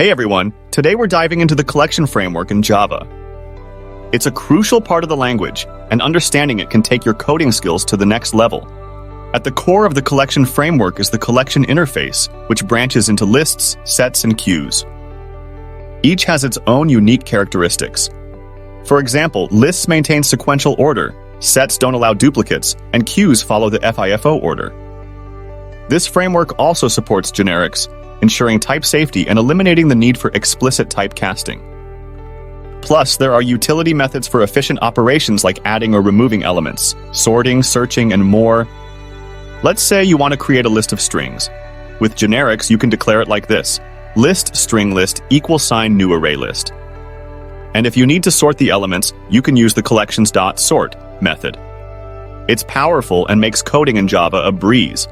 Hey everyone, today we're diving into the collection framework in Java. It's a crucial part of the language, and understanding it can take your coding skills to the next level. At the core of the collection framework is the collection interface, which branches into lists, sets, and queues. Each has its own unique characteristics. For example, lists maintain sequential order, sets don't allow duplicates, and queues follow the FIFO order. This framework also supports generics, ensuring type safety and eliminating the need for explicit typecasting. Plus, there are utility methods for efficient operations like adding or removing elements, sorting, searching, and more. Let's say you want to create a list of strings. With generics, you can declare it like this: list string list =, new array list. And if you need to sort the elements, you can use the collections.sort method. It's powerful and makes coding in Java a breeze.